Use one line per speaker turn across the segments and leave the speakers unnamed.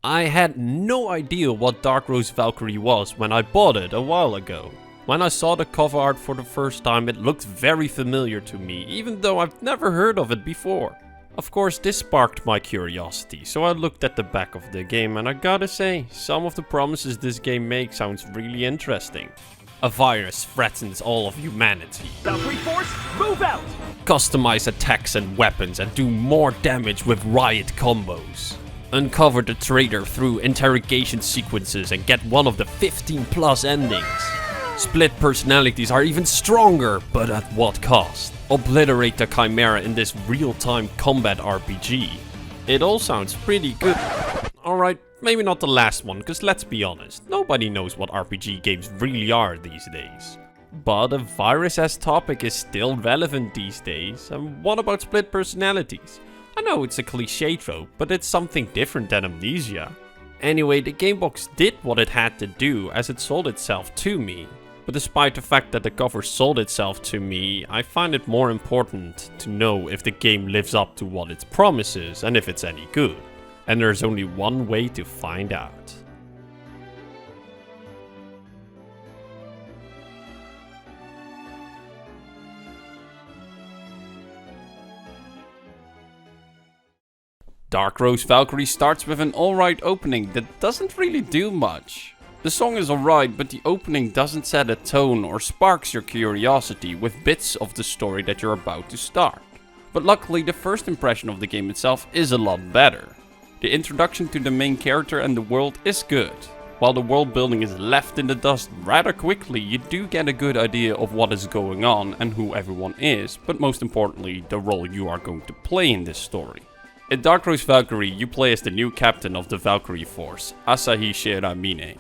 I had no idea what Dark Rose Valkyrie was when I bought it a while ago. When I saw the cover art for the first time, it looked very familiar to me, even though I've never heard of it before. Of course, this sparked my curiosity, so I looked at the back of the game and I gotta say, some of the promises this game makes sounds really interesting. A virus threatens all of humanity.
Valkyrie Force, move out!
Customize attacks and weapons and do more damage with riot combos. Uncover the traitor through interrogation sequences and get one of the 15+ endings. Split personalities are even stronger, but at what cost? Obliterate the Chimera in this real-time combat RPG. It all sounds pretty good. Alright, maybe not the last one, cause let's be honest, nobody knows what RPG games really are these days. But a virus as topic is still relevant these days, and what about split personalities? I know it's a cliche trope, but it's something different than Amnesia. Anyway, the Gamebox did what it had to do as it sold itself to me. But despite the fact that the cover sold itself to me, I find it more important to know if the game lives up to what it promises and if it's any good. And there's only one way to find out. Dark Rose Valkyrie starts with an alright opening that doesn't really do much. The song is alright, but the opening doesn't set a tone or sparks your curiosity with bits of the story that you're about to start. But luckily the first impression of the game itself is a lot better. The introduction to the main character and the world is good. While the world building is left in the dust rather quickly, you do get a good idea of what is going on and who everyone is, but most importantly the role you are going to play in this story. In Dark Rose Valkyrie you play as the new captain of the Valkyrie Force, Asahi Shiramine.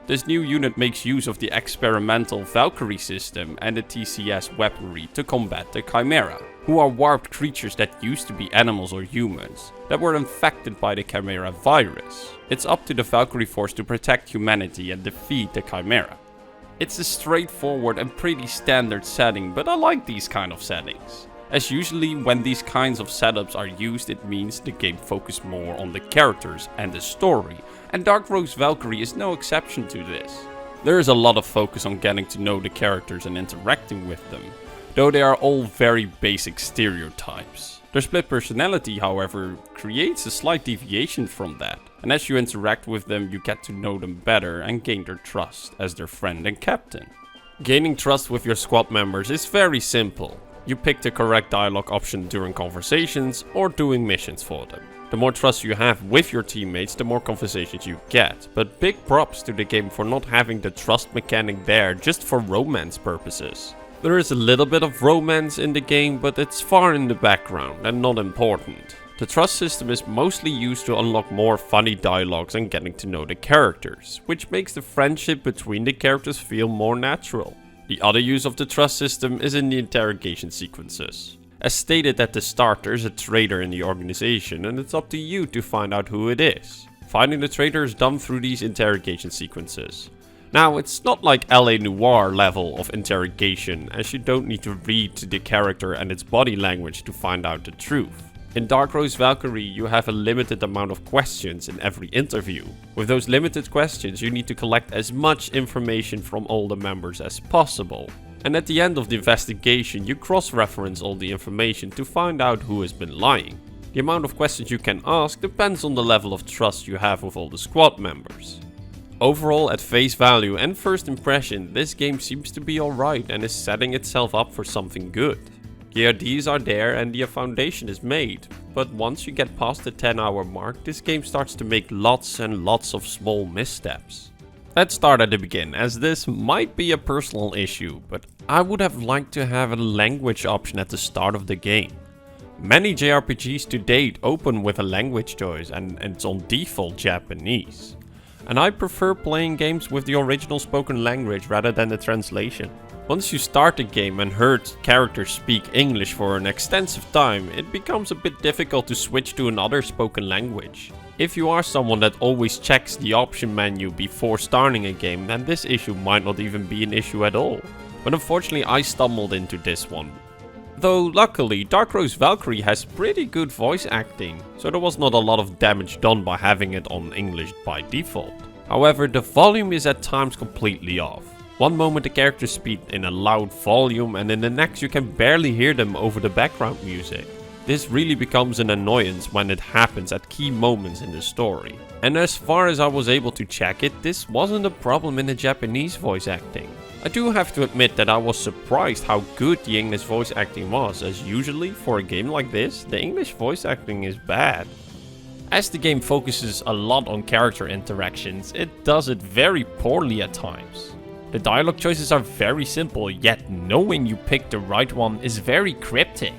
This new unit makes use of the experimental Valkyrie system and the TCS weaponry to combat the Chimera, who are warped creatures that used to be animals or humans, that were infected by the Chimera virus. It's up to the Valkyrie Force to protect humanity and defeat the Chimera. It's a straightforward and pretty standard setting, but I like these kind of settings. As usually when these kinds of setups are used, it means the game focuses more on the characters and the story, and Dark Rose Valkyrie is no exception to this. There is a lot of focus on getting to know the characters and interacting with them, though they are all very basic stereotypes. Their split personality, however, creates a slight deviation from that, and as you interact with them you get to know them better and gain their trust as their friend and captain. Gaining trust with your squad members is very simple. You pick the correct dialogue option during conversations or doing missions for them. The more trust you have with your teammates, the more conversations you get, but big props to the game for not having the trust mechanic there just for romance purposes. There is a little bit of romance in the game, but it's far in the background and not important. The trust system is mostly used to unlock more funny dialogues and getting to know the characters, which makes the friendship between the characters feel more natural. The other use of the trust system is in the interrogation sequences. As stated at the start, there is a traitor in the organization and it's up to you to find out who it is. Finding the traitor is done through these interrogation sequences. Now, it's not like LA Noire level of interrogation, as you don't need to read to the character and its body language to find out the truth. In Dark Rose Valkyrie you have a limited amount of questions in every interview. With those limited questions you need to collect as much information from all the members as possible. And at the end of the investigation you cross-reference all the information to find out who has been lying. The amount of questions you can ask depends on the level of trust you have with all the squad members. Overall, at face value and first impression, this game seems to be alright and is setting itself up for something good. The ideas are there and the foundation is made, but once you get past the 10-hour mark, this game starts to make lots and lots of small missteps. Let's start at the beginning, as this might be a personal issue, but I would have liked to have a language option at the start of the game. Many JRPGs to date open with a language choice and it's on default Japanese. And I prefer playing games with the original spoken language rather than the translation. Once you start the game and heard characters speak English for an extensive time, it becomes a bit difficult to switch to another spoken language. If you are someone that always checks the option menu before starting a game, then this issue might not even be an issue at all. But unfortunately I stumbled into this one. Though luckily, Dark Rose Valkyrie has pretty good voice acting, so there was not a lot of damage done by having it on English by default. However, the volume is at times completely off. One moment the characters speak in a loud volume and in the next you can barely hear them over the background music. This really becomes an annoyance when it happens at key moments in the story. And as far as I was able to check it, this wasn't a problem in the Japanese voice acting. I do have to admit that I was surprised how good the English voice acting was, as usually for a game like this, the English voice acting is bad. As the game focuses a lot on character interactions, it does it very poorly at times. The dialogue choices are very simple, yet knowing you picked the right one is very cryptic.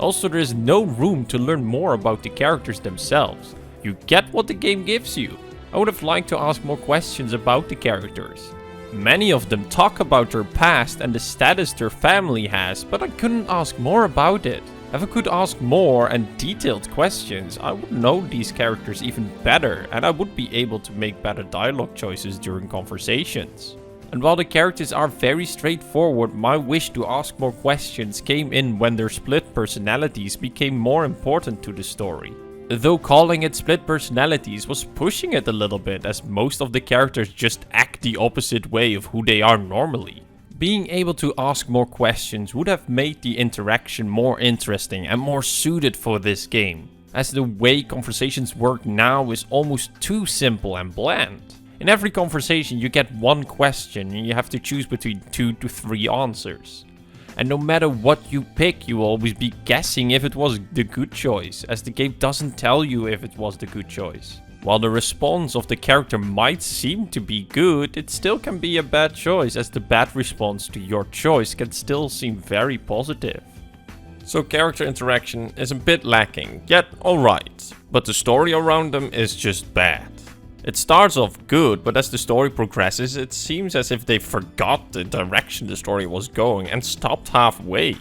Also, there is no room to learn more about the characters themselves. You get what the game gives you. I would have liked to ask more questions about the characters. Many of them talk about their past and the status their family has, but I couldn't ask more about it. If I could ask more and detailed questions, I would know these characters even better and I would be able to make better dialogue choices during conversations. And while the characters are very straightforward, my wish to ask more questions came in when their split personalities became more important to the story. Though calling it split personalities was pushing it a little bit, as most of the characters just act the opposite way of who they are normally. Being able to ask more questions would have made the interaction more interesting and more suited for this game, as the way conversations work now is almost too simple and bland. In every conversation you get one question and you have to choose between 2 to 3 answers. And no matter what you pick, you will always be guessing if it was the good choice, as the game doesn't tell you if it was the good choice. While the response of the character might seem to be good, it still can be a bad choice, as the bad response to your choice can still seem very positive. So character interaction is a bit lacking, yet alright, but the story around them is just bad. It starts off good, but as the story progresses, it seems as if they forgot the direction the story was going and stopped halfway.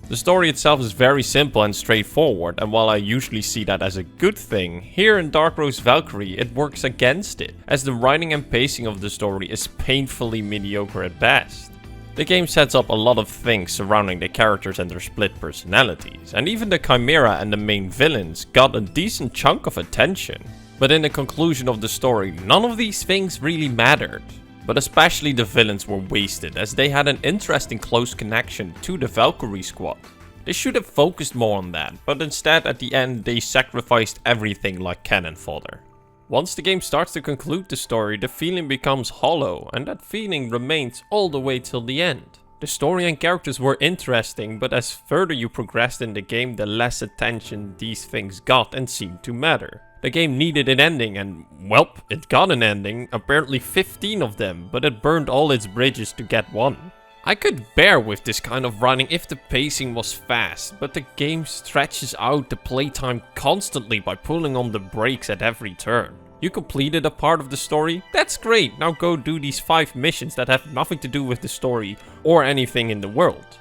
The story itself is very simple and straightforward, and while I usually see that as a good thing, here in Dark Rose Valkyrie it works against it, as the writing and pacing of the story is painfully mediocre at best. The game sets up a lot of things surrounding the characters and their split personalities, and even the Chimera and the main villains got a decent chunk of attention. But in the conclusion of the story, none of these things really mattered. But especially the villains were wasted, as they had an interesting close connection to the Valkyrie squad. They should have focused more on that, but instead at the end they sacrificed everything like cannon fodder. Once the game starts to conclude the story, the feeling becomes hollow, and that feeling remains all the way till the end. The story and characters were interesting, but as further you progressed in the game, the less attention these things got and seemed to matter. The game needed an ending and, welp, it got an ending, apparently 15 of them, but it burned all its bridges to get one. I could bear with this kind of running if the pacing was fast, but the game stretches out the playtime constantly by pulling on the brakes at every turn. You completed a part of the story? That's great, now go do these 5 missions that have nothing to do with the story or anything in the world.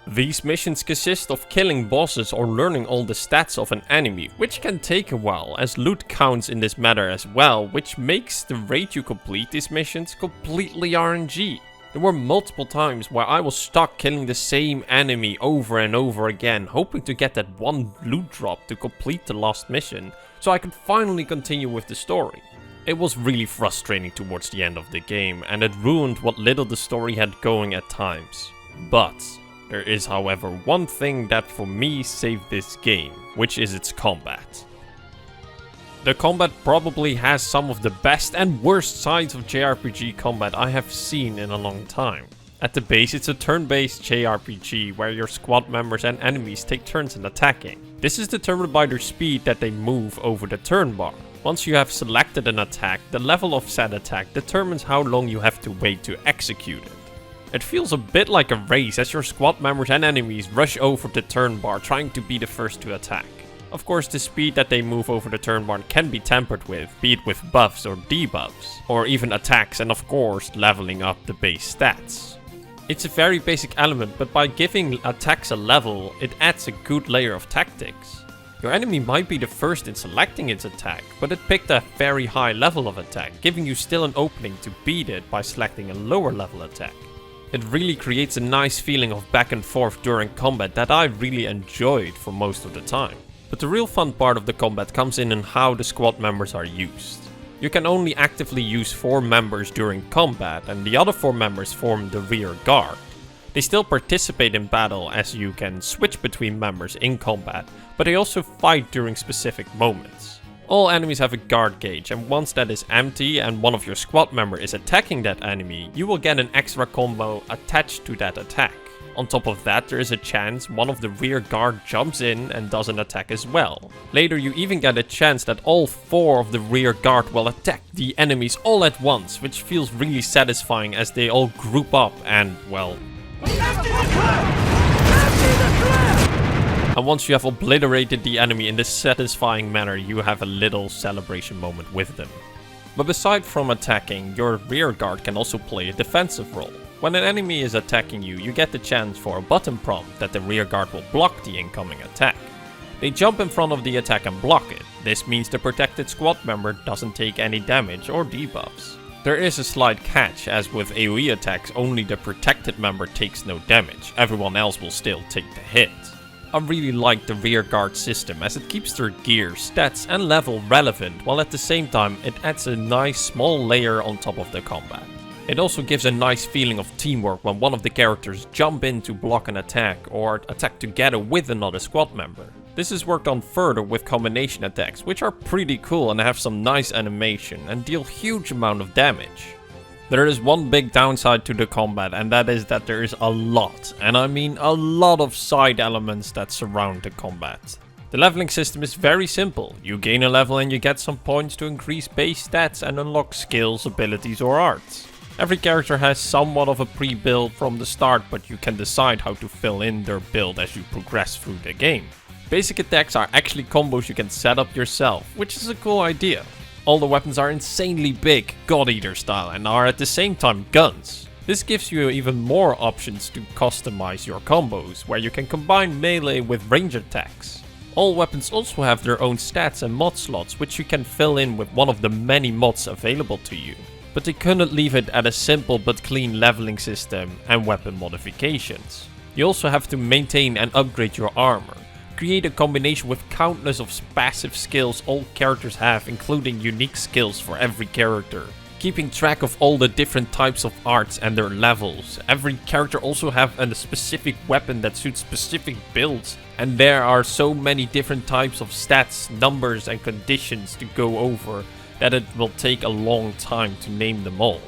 These missions consist of killing bosses or learning all the stats of an enemy, which can take a while, as loot counts in this matter as well, which makes the rate you complete these missions completely RNG. There were multiple times where I was stuck killing the same enemy over and over again, hoping to get that one loot drop to complete the last mission, so I could finally continue with the story. It was really frustrating towards the end of the game, and it ruined what little the story had going at times. But there is, however, one thing that for me saved this game, which is its combat. The combat probably has some of the best and worst sides of JRPG combat I have seen in a long time. At the base, it's a turn-based JRPG where your squad members and enemies take turns in attacking. This is determined by their speed that they move over the turn bar. Once you have selected an attack, the level of said attack determines how long you have to wait to execute it. It feels a bit like a race, as your squad members and enemies rush over the turn bar trying to be the first to attack. Of course, the speed that they move over the turn bar can be tempered with, be it with buffs or debuffs, or even attacks, and of course leveling up the base stats. It's a very basic element, but by giving attacks a level, it adds a good layer of tactics. Your enemy might be the first in selecting its attack, but it picked a very high level of attack, giving you still an opening to beat it by selecting a lower level attack.
It really creates a nice feeling of back and forth during combat that I really enjoyed for most of the time. But the real fun part of the combat comes in how the squad members are used. You can only actively use 4 members during combat, and the other 4 members form the rear guard. They still participate in battle as you can switch between members in combat, but they also fight during specific moments. All enemies have a guard gauge, and once that is empty and one of your squad member is attacking that enemy, you will get an extra combo attached to that attack. On top of that, there is a chance one of the rear guard jumps in and does an attack as well. Later you even get a chance that all 4 of the rear guard will attack the enemies all at once, which feels really satisfying as they all group up and, well... And once you have obliterated the enemy in this satisfying manner, you have a little celebration moment with them. But aside from attacking, your rear guard can also play a defensive role. When an enemy is attacking you, you get the chance for a button prompt that the rear guard will block the incoming attack. They jump in front of the attack and block it. This means the protected squad member doesn't take any damage or debuffs. There is a slight catch, as with AoE attacks only the protected member takes no damage, everyone else will still take the hit. I really like the rear guard system as it keeps their gear, stats and level relevant, while at the same time it adds a nice small layer on top of the combat. It also gives a nice feeling of teamwork when one of the characters jump in to block an attack or attack together with another squad member. This is worked on further with combination attacks, which are pretty cool and have some nice animation and deal huge amount of damage. There is one big downside to the combat, and that is that there is a lot, and I mean a lot of side elements that surround the combat. The leveling system is very simple. You gain a level and you get some points to increase base stats and unlock skills, abilities or arts. Every character has somewhat of a pre-build from the start, but you can decide how to fill in their build as you progress through the game. Basic attacks are actually combos you can set up yourself, which is a cool idea. All the weapons are insanely big, God Eater style, and are at the same time guns. This gives you even more options to customize your combos, where you can combine melee with range attacks. All weapons also have their own stats and mod slots, which you can fill in with one of the many mods available to you. But they couldn't leave it at a simple but clean leveling system and weapon modifications. You also have to maintain and upgrade your armor. Create a combination with countless of passive skills all characters have, including unique skills for every character. Keeping track of all the different types of arts and their levels. Every character also have a specific weapon that suits specific builds. And there are so many different types of stats, numbers and conditions to go over that it will take a long time to name them all.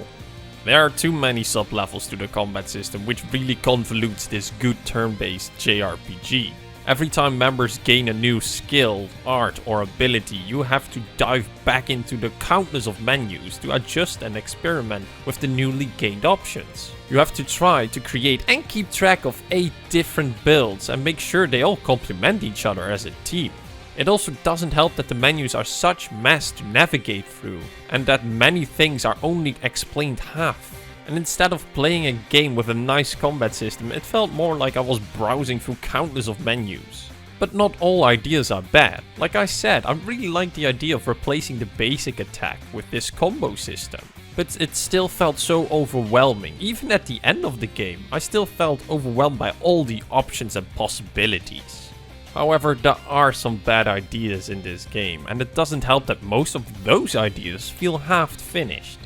There are too many sub-levels to the combat system, which really convolutes this good turn-based JRPG. Every time members gain a new skill, art or ability, you have to dive back into the countless of menus to adjust and experiment with the newly gained options. You have to try to create and keep track of 8 different builds and make sure they all complement each other as a team. It also doesn't help that the menus are such mess to navigate through, and that many things are only explained half. And instead of playing a game with a nice combat system, it felt more like I was browsing through countless of menus. But not all ideas are bad. Like I said, I really like the idea of replacing the basic attack with this combo system. But it still felt so overwhelming. Even at the end of the game, I still felt overwhelmed by all the options and possibilities. However, there are some bad ideas in this game, and it doesn't help that most of those ideas feel half finished.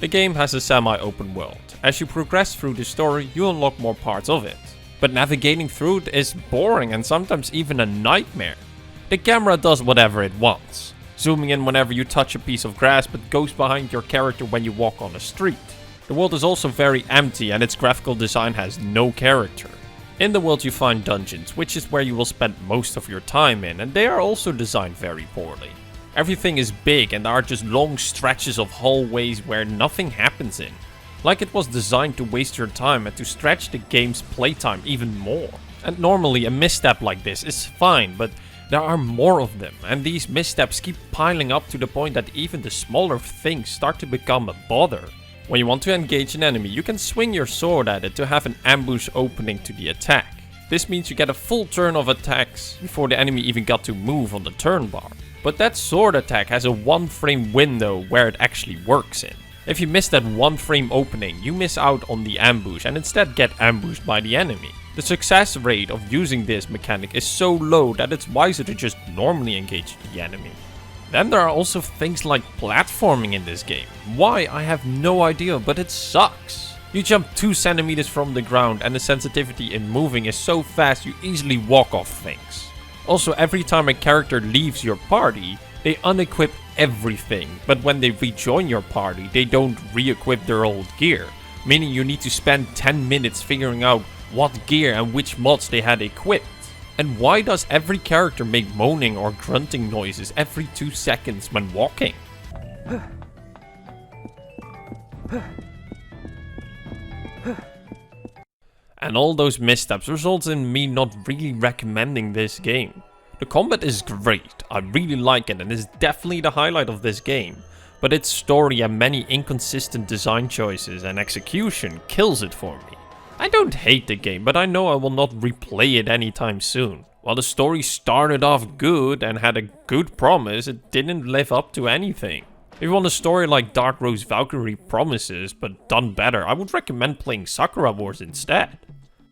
The game has a semi-open world. As you progress through the story, you unlock more parts of it. But navigating through it is boring and sometimes even a nightmare. The camera does whatever it wants, zooming in whenever you touch a piece of grass, but goes behind your character when you walk on the street. The world is also very empty and its graphical design has no character. In the world you find dungeons, which is where you will spend most of your time in, and they are also designed very poorly. Everything is big and there are just long stretches of hallways where nothing happens in. Like it was designed to waste your time and to stretch the game's playtime even more. And normally a misstep like this is fine, but there are more of them, and these missteps keep piling up to the point that even the smaller things start to become a bother. When you want to engage an enemy, you can swing your sword at it to have an ambush opening to the attack. This means you get a full turn of attacks before the enemy even got to move on the turn bar. But that sword attack has a 1 frame window where it actually works in. If you miss that one frame opening, you miss out on the ambush and instead get ambushed by the enemy. The success rate of using this mechanic is so low that it's wiser to just normally engage the enemy. Then there are also things like platforming in this game. Why, I have no idea, but it sucks. You jump 2 centimeters from the ground and the sensitivity in moving is so fast you easily walk off things. Also, every time a character leaves your party, they unequip everything, but when they rejoin your party, they don't re-equip their old gear, meaning you need to spend 10 minutes figuring out what gear and which mods they had equipped. And why does every character make moaning or grunting noises every 2 seconds when walking? And all those missteps result in me not really recommending this game. The combat is great, I really like it and is definitely the highlight of this game, but its story and many inconsistent design choices and execution kills it for me. I don't hate the game, but I know I will not replay it anytime soon. While the story started off good and had a good promise, it didn't live up to anything. If you want a story like Dark Rose Valkyrie promises, but done better, I would recommend playing Sakura Wars instead.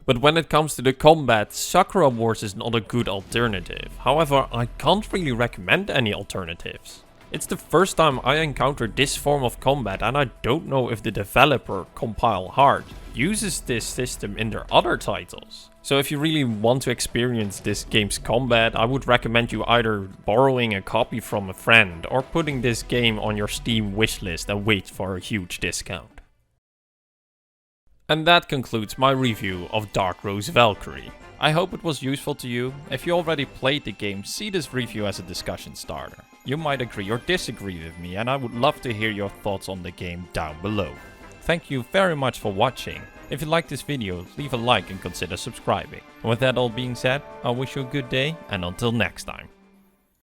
But when it comes to the combat, Sakura Wars is not a good alternative. However, I can't really recommend any alternatives. It's the first time I encountered this form of combat and I don't know if the developer, Compile Hard, uses this system in their other titles. So if you really want to experience this game's combat, I would recommend you either borrowing a copy from a friend or putting this game on your Steam wishlist and wait for a huge discount. And that concludes my review of Dark Rose Valkyrie. I hope it was useful to you. If you already played the game, see this review as a discussion starter. You might agree or disagree with me and I would love to hear your thoughts on the game down below. Thank you very much for watching. If you liked this video, leave a like and consider subscribing. And with that all being said, I wish you a good day and until next time.